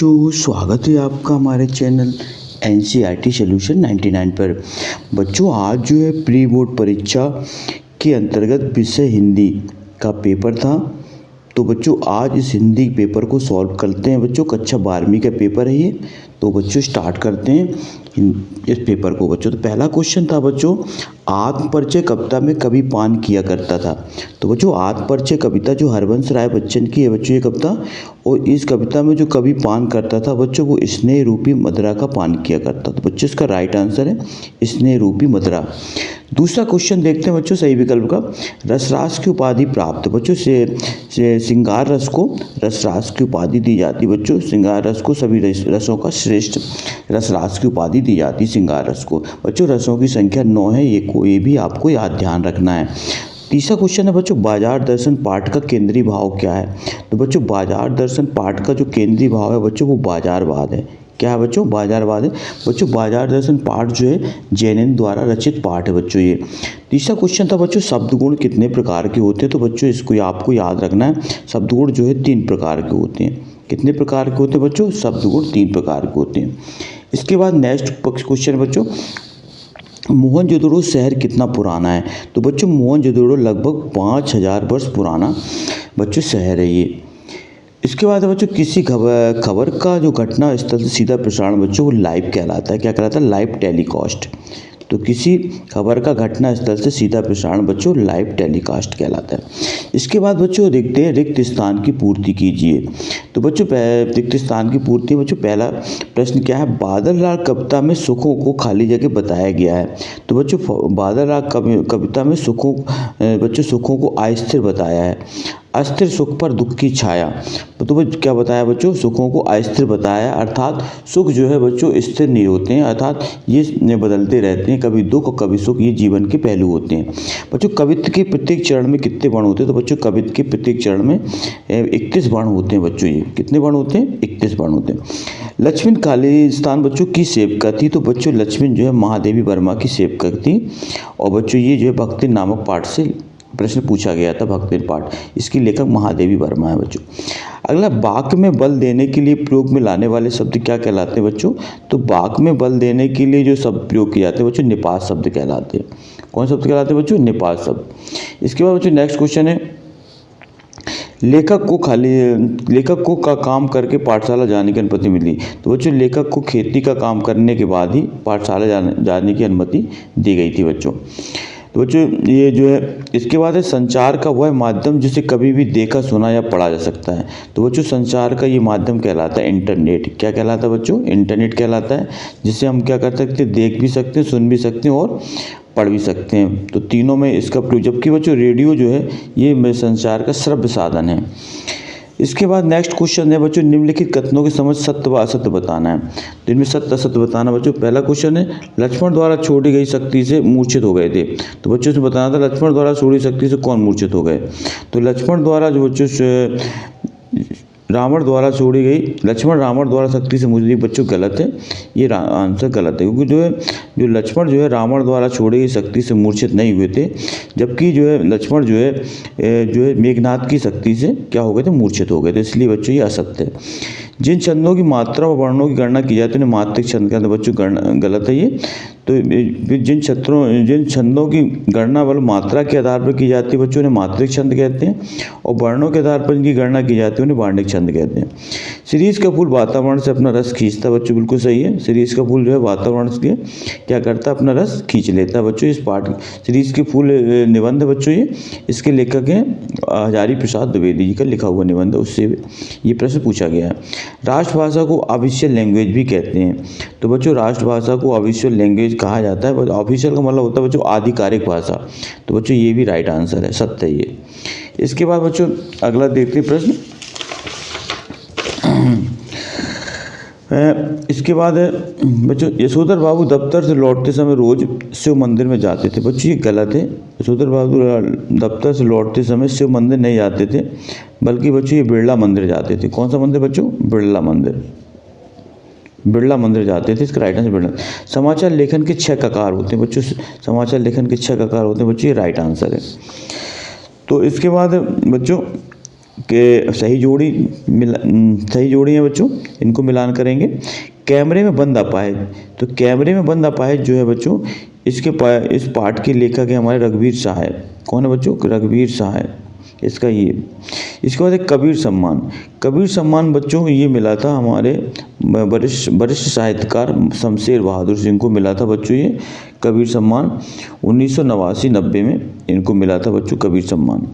तो स्वागत है आपका हमारे चैनल NCERT सॉल्यूशन 99 पर। बच्चों आज जो है प्री बोर्ड परीक्षा के अंतर्गत विषय हिंदी का पेपर था। तो बच्चों आज इस हिंदी पेपर को सॉल्व करते हैं। बच्चों कक्षा 12वीं का पेपर है ये। तो बच्चों स्टार्ट करते हैं इस पेपर को। बच्चों तो पहला क्वेश्चन था बच्चों, आत्म परिचय कविता में कवि पान किया करता था। तो बच्चों आत्म परिचय कविता जो हरवंश राय बच्चन की है बच्चों ये कविता, और इस कविता में जो कवि पान करता था बच्चों वो स्नेह रूपी मदिरा का पान किया करता। तो बच्चों इसका राइट आंसर है स्नेह रूपी मदिरा। दूसरा क्वेश्चन देखते हैं बच्चों सही विकल्प का, रसराज की उपाधि प्राप्त। बच्चों से श्रृंगार रस को रसराज की उपाधि दी जाती। बच्चों श्रृंगार रस को सभी रसों का श्रेष्ठ रसराज की उपाधि दी जाती श्रृंगार रस को। बच्चों रसों की संख्या 9 है, ये भी आपको याद ध्यान रखना है। तीसरा क्वेश्चन है बच्चों बाजार दर्शन पाठ का केंद्रीय भाव क्या है। तो बच्चों बाजार दर्शन पाठ का जो केंद्रीय भाव है बच्चों वो बाजारवाद है। क्या है बच्चों? बाजारवाद है। बच्चों बाजार दर्शन पाठ जो है जैनिन द्वारा रचित पाठ है बच्चों ये। तीसरा क्वेश्चन था बच्चों शब्द गुण कितने प्रकार के होते हैं। तो बच्चों इसको आपको याद रखना है, शब्द गुण जो है 3 प्रकार के होते हैं। कितने प्रकार के होते हैं बच्चों? शब्द गुण 3 प्रकार के होते हैं। इसके बाद नेक्स्ट क्वेश्चन बच्चों, मोहनजोदड़ो शहर कितना पुराना है। तो बच्चों मोहनजोदड़ो लगभग 5000 वर्ष पुराना बच्चों शहर है ये। इसके बाद बच्चों किसी खबर का जो घटना स्थल से सीधा प्रसारण बच्चों वो लाइव कहलाता है। क्या कहलाता है? Live telecast. तो किसी खबर का घटना स्थल से सीधा प्रसारण बच्चों लाइव टेलीकास्ट कहलाता है। इसके बाद बच्चों देखते हैं रिक्त स्थान की पूर्ति कीजिए। तो बच्चों रिक्त स्थान की पूर्ति बच्चों पहला प्रश्न क्या है, बादल राग कविता में सुखों को खाली जगह बताया गया है। तो बच्चों बादल राग कविता में सुखों को अस्थिर बताया है। अस्थिर सुख पर दुख की छाया। तो क्या बताया बच्चों? सुखों को अस्थिर बताया, अर्थात सुख जो है बच्चों स्थिर नहीं होते हैं, अर्थात ये बदलते रहते हैं, कभी दुख और कभी सुख, ये जीवन के पहलू होते हैं। बच्चों कवित्व के प्रत्येक चरण में कितने वर्ण होते हैं। तो बच्चों कवित्व के प्रत्येक चरण में 31 वर्ण होते हैं बच्चों। ये कितने वर्ण होते हैं? 31 वर्ण होते हैं। लक्ष्मण खालिस्तान बच्चों की सेवका थी। तो बच्चों लक्ष्मण जो है महादेवी वर्मा की सेवका थी, और बच्चों ये जो है भक्ति नामक पाठ से प्रश्न पूछा गया था। भक्ति पाठ, इसकी लेखक महादेवी वर्मा है बच्चों। अगला वाक्य में बल देने के लिए प्रयोग में लाने वाले शब्द क्या कहलाते हैं बच्चों? तो वाक्य में बल देने के लिए जो शब्द प्रयोग किए जाते हैं बच्चों निपात शब्द कहलाते हैं। कौन शब्द कहलाते हैं बच्चों? निपात शब्द। इसके बाद बच्चों नेक्स्ट क्वेश्चन है, लेखक को का काम करके पाठशाला जाने की अनुमति मिली। तो बच्चों लेखक को खेती का काम करने के बाद ही पाठशाला जाने की अनुमति दी गई थी बच्चों। तो बच्चों ये जो है इसके बाद है संचार का वह माध्यम जिसे कभी भी देखा सुना या पढ़ा जा सकता है। तो बच्चों संचार का ये माध्यम कहलाता है इंटरनेट। क्या कहलाता है बच्चों? इंटरनेट कहलाता है, जिससे हम क्या कर सकते हैं, देख भी सकते हैं, सुन भी सकते हैं और पढ़ भी सकते हैं। तो तीनों में इसका प्रयोग, जबकि बच्चों रेडियो जो है ये संचार का श्रव्य साधन है। इसके बाद नेक्स्ट क्वेश्चन है बच्चों निम्नलिखित कथनों के समझ सत्य व असत्य बताना है। तो इनमें सत्य असत्य बताना बच्चों। पहला क्वेश्चन है लक्ष्मण द्वारा छोड़ी गई शक्ति से मूर्छित हो गए थे। तो बच्चों से बताना था लक्ष्मण द्वारा छोड़ी शक्ति से कौन मूर्छित हो गए। तो लक्ष्मण द्वारा जो बच्चों रावण द्वारा छोड़ी गई, लक्ष्मण रावण द्वारा शक्ति से मूर्छित, बच्चों गलत है, ये आंसर गलत है। क्योंकि जो लक्ष्मण जो है रावण द्वारा छोड़ी गई शक्ति से मूर्छित नहीं हुए थे, जबकि जो है लक्ष्मण जो है मेघनाथ की शक्ति से क्या हो गए थे, मूर्छित हो गए थे। इसलिए बच्चों ये असत्य है। जिन छंदों की मात्रा व वर्णों की गणना की जाती है मात्रिक छंद के अंदर बच्चों गलत है ये। तो जिन छंदों की गणना वाले मात्रा के आधार पर की जाती है बच्चों ने मात्रिक छंद कहते हैं, और वर्णों के आधार पर इनकी गणना की जाती है उन्हें वर्णिक छंद कहते हैं। शिरीष का फूल वातावरण से अपना रस खींचता है बच्चों, बिल्कुल सही है। शिरीष का फूल जो है वातावरण से क्या करता है, अपना रस खींच लेता है बच्चों। इस पाठ शिरीष के फूल निबंध बच्चों ये, इसके लेखक हैं हजारी प्रसाद द्विवेदी जी का लिखा हुआ निबंध, उससे ये प्रश्न पूछा गया है। राष्ट्रभाषा को ऑफिशियल लैंग्वेज भी कहते हैं। तो बच्चों राष्ट्रभाषा को ऑफिशियल लैंग्वेज कहा जाता है। ऑफिशियल का मतलब होता है बच्चों आधिकारिक भाषा। तो बच्चों ये भी राइट आंसर है, सत्य है ये। इसके बाद बच्चों अगला देखते हैं प्रश्न। इसके बाद है बच्चों यशोधर बाबू दफ्तर से लौटते समय रोज शिव मंदिर में जाते थे। बच्चों ये गलत है। यशोधर बाबू दफ्तर से लौटते समय शिव मंदिर नहीं जाते थे, बल्कि बच्चों ये बिरला मंदिर जाते थे। कौन सा मंदिर बच्चों? बिरला मंदिर। बिरला मंदिर जाते थे, इसका राइट आंसर बिरला। समाचार लेखन के 6 ककार होते हैं बच्चों। समाचार लेखन के 6 ककार होते हैं बच्चों, ये राइट आंसर है। तो इसके बाद बच्चों के सही जोड़ी है बच्चों, इनको मिलान करेंगे। कैमरे में बंद अपाहिज, तो कैमरे में बंद अपाहिज जो है बच्चों, इस पाठ के लेखक है हमारे रघुवीर सहाय। कौन है बच्चों? रघुवीर सहाय इसका ये। इसके बाद एक कबीर सम्मान। कबीर सम्मान बच्चों ये मिला था हमारे वरिष्ठ साहित्यकार शमशेर बहादुर सिंह को मिला था बच्चों ये कबीर सम्मान 1989-90 में इनको मिला था बच्चों कबीर सम्मान।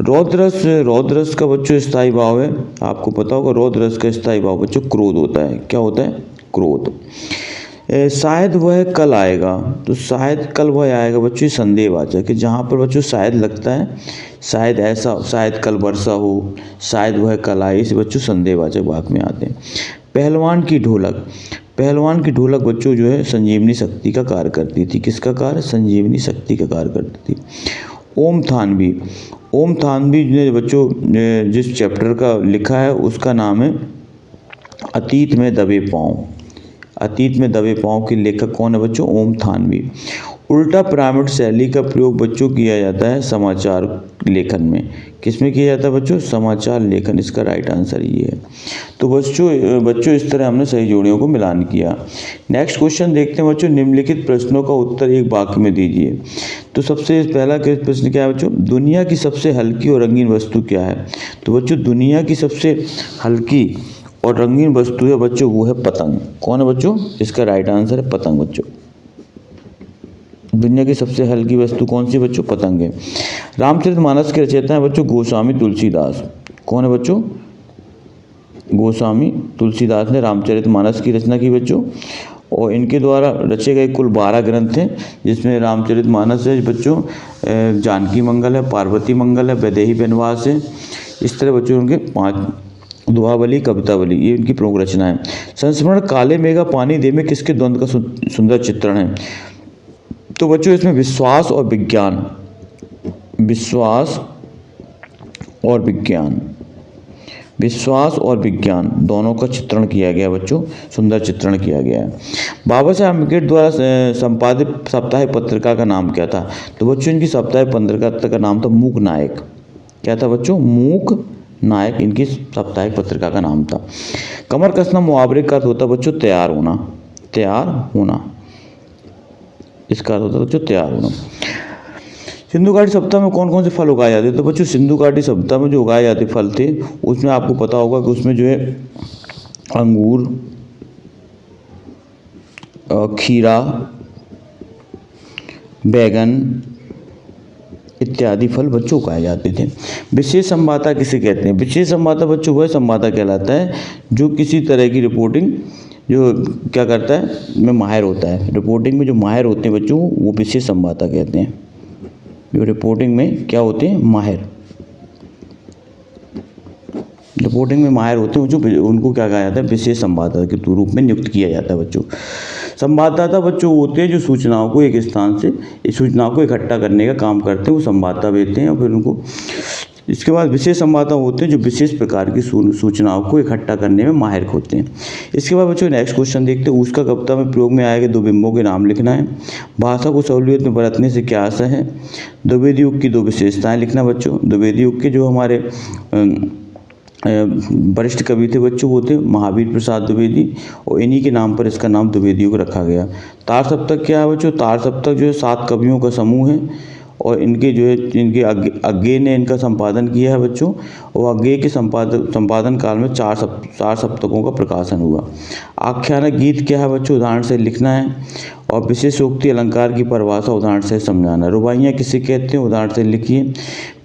रौद्ररस का बच्चों स्थायी भाव है, आपको पता होगा रौद्ररस का स्थायी भाव बच्चों क्रोध होता है। क्या होता है? क्रोध। शायद वह कल आएगा, तो शायद कल वह आएगा बच्चों संदेहवाचक है, जहाँ पर बच्चों शायद लगता है, शायद ऐसा, शायद कल वर्षा हो, शायद वह कल आए, इसे बच्चों संदेहवाचक वाक्य में आते हैं। पहलवान की ढोलक। पहलवान की ढोलक बच्चों जो है संजीवनी शक्ति का कार्य करती थी। किसका कार्य? संजीवनी शक्ति का कार्य करती थी। ओम थानवी। ओम थानवी ने बच्चों जिस चैप्टर का लिखा है उसका नाम है अतीत में दबे पाँव। अतीत में दबे पाँव के लेखक कौन है बच्चों? ओम थानवी। उल्टा पिरामिड शैली का प्रयोग बच्चों किया जाता है समाचार लेखन में। किसमें किया जाता है बच्चों? समाचार लेखन। इसका राइट आंसर ये है। तो बच्चों इस तरह हमने सही जोड़ियों को मिलान किया। नेक्स्ट क्वेश्चन देखते हैं बच्चों, निम्नलिखित प्रश्नों का उत्तर एक वाक्य में दीजिए। तो सबसे पहला प्रश्न क्या है बच्चों? दुनिया की सबसे हल्की और रंगीन वस्तु क्या है? तो बच्चों दुनिया की सबसे हल्की और रंगीन वस्तु है बच्चों वो है पतंग। कौन है बच्चों? इसका राइट आंसर है पतंग बच्चों। दुनिया की सबसे हल्की वस्तु कौन सी बच्चों? पतंग है। रामचरितमानस के रचयिता हैं बच्चों गोस्वामी तुलसीदास। कौन है बच्चों? गोस्वामी तुलसीदास ने रामचरितमानस की रचना की बच्चों, और इनके द्वारा रचे गए कुल 12 ग्रंथ हैं, जिसमें रामचरितमानस है बच्चों, जानकी मंगल है, पार्वती मंगल है, वैदेही वनवास है। इस तरह बच्चों उनके 5 दोहावली, कवितावली, ये उनकी प्रमुख रचना है। संस्मरण काले मेघा पानी दे में किसके द्वंद्व का सुंदर चित्रण है? तो बच्चों इसमें विश्वास और विज्ञान, विश्वास और विज्ञान दोनों का चित्रण किया गया बच्चों, सुंदर चित्रण किया गया है। बाबा साहेब अम्बेडकर द्वारा संपादित साप्ताहिक पत्रिका का नाम क्या था? तो बच्चों इनकी साप्ताहिक पत्रिका का नाम था मूक नायक। क्या था बच्चों? मूक नायक इनकी साप्ताहिक पत्रिका का नाम था। कमर कसना मुहावरे का अर्थ होता बच्चों तैयार होना। तैयार होना इसका अर्थ होता बच्चों तैयार होना। सिंधु घाटी सभ्यता में कौन कौन से फल उगाए जाते थे? तो बच्चों सिंधु घाटी सभ्यता में जो उगाए जाते फल थे उसमें आपको पता होगा कि उसमें जो है अंगूर, खीरा, बैगन इत्यादि फल बच्चों उगाए जाते थे। विशेष संवाददाता किसे कहते हैं? विशेष संवाददाता बच्चों वह संवाददाता कहलाता है जो किसी तरह की रिपोर्टिंग जो क्या करता है में माहिर होता है। रिपोर्टिंग में जो माहिर होते हैं बच्चों वो विशेष संवाददाता कहते हैं। जो रिपोर्टिंग में क्या होते हैं? माहिर। रिपोर्टिंग में माहिर होते हैं जो उनको क्या कहा जाता है? विशेष संवाददाता के रूप में नियुक्त किया जाता है बच्चों। संवाददाता बच्चों होते हैं जो सूचनाओं को एक स्थान से इस सूचनाओं को इकट्ठा करने का काम करते हैं, वो संवाददाता देते हैं और फिर उनको। इसके बाद विशेष संवाददाता होते हैं जो विशेष प्रकार की सूचनाओं को इकट्ठा करने में माहिर होते हैं। इसके बाद बच्चों नेक्स्ट क्वेश्चन देखते हैं, उसका कविता में प्रयोग में आएगा 2 बिंबों के नाम लिखना है। भाषा को सहूलियत में बरतने से क्या आशा है? द्विवेदी युग की 2 विशेषताएं लिखना बच्चों। द्विवेदी युग के जो हमारे वरिष्ठ कवि थे बच्चों वो थे महावीर प्रसाद द्विवेदी, और इन्हीं के नाम पर इसका नाम द्विवेदी युग रखा गया। तार सप्तक क्या है बच्चों? तार सप्तक जो है 7 कवियों का समूह है, और इनके जो है इनके अज्ञे ने इनका संपादन किया है बच्चों, और अज्ञे के संपादन काल में 4 सप्तकों का प्रकाशन हुआ। आख्यानक गीत क्या है बच्चों? उदाहरण से लिखना है, और विशेषोक्ति अलंकार की परिभाषा उदाहरण से समझाना। रुबाइयाँ किसे कहते हैं? उदाहरण से लिखिए।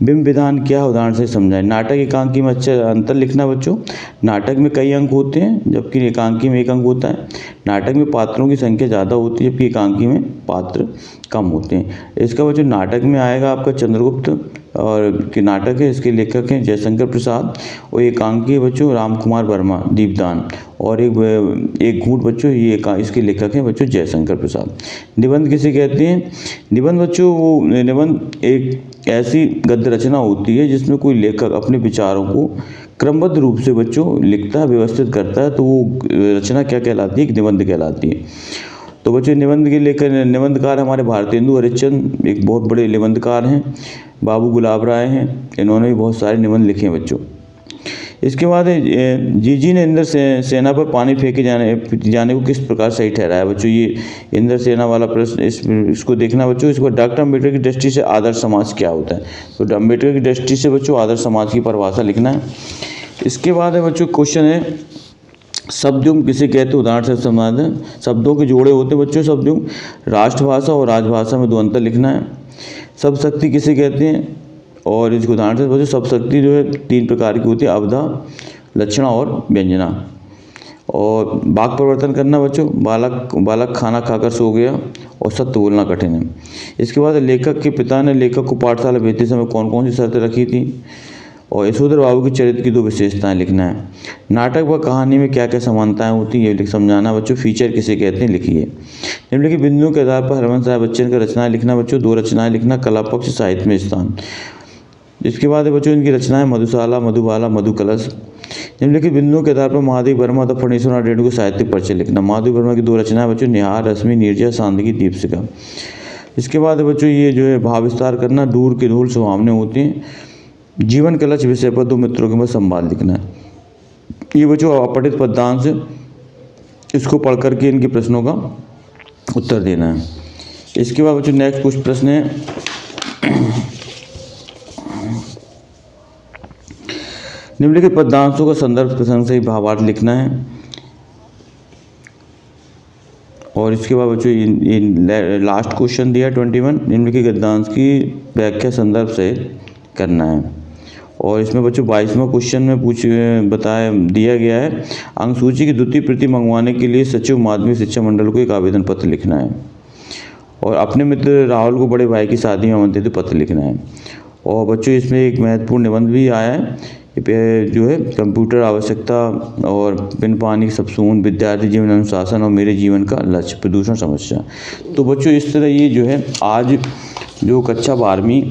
बिंब विधान क्या है? उदाहरण से समझाएं। नाटक एकांकी में अच्छा अंतर लिखना बच्चों। नाटक में कई अंक होते हैं जबकि एकांकी में 1 अंक होता है। नाटक में पात्रों की संख्या ज़्यादा होती है जबकि एकांकी में पात्र कम होते हैं। इसका बच्चों नाटक में आएगा आपका चंद्रगुप्त, और के नाटक है इसके लेखक हैं जयशंकर प्रसाद, और एकांकी बच्चों रामकुमार वर्मा दीपदान, और एक घूंट बच्चों ये इसके लेखक हैं बच्चों जयशंकर प्रसाद। निबंध किसे कहते हैं? निबंध बच्चों वो निबंध एक ऐसी गद्य रचना होती है जिसमें कोई लेखक अपने विचारों को क्रमबद्ध रूप से बच्चों लिखता है, व्यवस्थित करता है, तो वो रचना क्या कहलाती है? एक निबंध कहलाती है। तो बच्चों निबंध के लेकर निबंधकार हमारे भारतेंदु हरिश्चंद्र एक बहुत बड़े निबंधकार हैं। बाबू गुलाब राय हैं, इन्होंने भी बहुत सारे निबंध लिखे हैं बच्चों। इसके बाद जीजी ने इंद्र सेना पर पानी फेंके जाने को किस प्रकार सही ठहराया बच्चों। ये इंद्र सेना वाला प्रश्न इसको देखना बच्चों। इसको डॉक्टर अम्बेडकर की दृष्टि से आदर्श समाज क्या होता है, तो अम्बेडकर की दृष्टि से बच्चों आदर्श समाज की परिभाषा लिखना है। इसके बाद है बच्चों क्वेश्चन है शब्दयुग्म किसे कहते हैं, उदाहरण से समाज है। शब्दों के जोड़े होते हैं बच्चों शब्दयुग्म। राष्ट्रभाषा और राजभाषा में 2 अंतर लिखना है। सब शक्ति किसे कहते हैं, और इसको उदाहरण से बच्चों सब शक्ति जो है 3 प्रकार की होती है, अवधा, लक्षणा और व्यंजना। और वाक्य परिवर्तन करना बच्चों, बालक खाना खाकर सो गया और सत्य बोलना कठिन है। इसके बाद लेखक के पिता ने लेखक को पाठशाला भेजते समय कौन कौन सी शर्तें रखी थी, और यशोधर बाबू के चरित्र की 2 विशेषताएं लिखना है। नाटक व कहानी में क्या क्या समानताएं होती हैं ये समझाना बच्चों। फीचर किसे कहते हैं लिखिए। निम्नलिखित बिंदुओं के आधार पर हरवंश राय बच्चन का रचनाएं लिखना बच्चों। 2 रचनाएं लिखना, कला पक्ष, साहित्य में स्थान। इसके बाद है बच्चों इनकी रचनाएं मधुशाला, मधुबाला, मधुकलश। निम्नलिखित बिंदुओं के आधार पर महादेव वर्मा तथा फणीश्वरनाथ रेणु को साहित्यिक परिचय लिखना। महादेव वर्मा की 2 रचनाएं बच्चों, निहार, रश्मि, नीरजा, सांदगी, दीपशिखा। इसके बाद है बच्चों ये जो है भाव विस्तार करना, दूर के धूल सुहावने होते हैं। जीवन के लक्ष्य विषय पर 2 मित्रों के मध्य संवाद लिखना है। ये बच्चों अपठित पद्यांश, इसको पढ़ करके इनके प्रश्नों का उत्तर देना है। इसके बाद बच्चों नेक्स्ट कुछ प्रश्न है निम्नलिखित पद्यांशों का संदर्भ प्रसंग से भावार्थ लिखना है। और इसके बाद बच्चों लास्ट क्वेश्चन दिया 21, निम्नलिखित गद्यांश की व्याख्या संदर्भ से करना है। और इसमें बच्चों 22वां क्वेश्चन में दिया गया है अंक सूची की 2री प्रति मंगवाने के लिए सचिव माध्यमिक शिक्षा मंडल को एक आवेदन पत्र लिखना है। और अपने मित्र राहुल को बड़े भाई की शादी में आमंत्रित पत्र लिखना है। और बच्चों इसमें एक महत्वपूर्ण निबंध भी आया है जो है कंप्यूटर आवश्यकता और बिन पानी की सबसून, विद्यार्थी जीवन अनुशासन और मेरे जीवन का लक्ष्य, प्रदूषण समस्या। तो बच्चों इस तरह ये जो है आज जो कक्षा 12वीं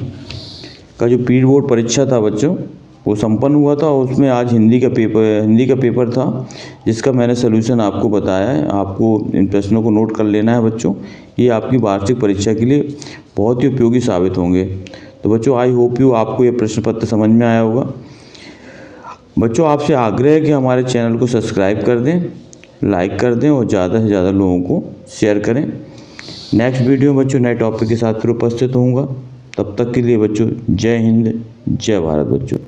का जो प्री बोर्ड परीक्षा था बच्चों वो संपन्न हुआ था। और उसमें आज हिंदी का पेपर था जिसका मैंने सलूशन आपको बताया है। आपको इन प्रश्नों को नोट कर लेना है बच्चों, ये आपकी वार्षिक परीक्षा के लिए बहुत ही उपयोगी साबित होंगे। तो बच्चों आई होप यू आपको ये प्रश्न पत्र समझ में आया होगा। बच्चों आपसे आग्रह है कि हमारे चैनल को सब्सक्राइब कर दें, लाइक कर दें और ज़्यादा से ज़्यादा लोगों को शेयर करें। नेक्स्ट वीडियो में बच्चों नए टॉपिक के साथ फिर उपस्थित होऊंगा। तब तक के लिए बच्चों जय हिंद, जय भारत बच्चों।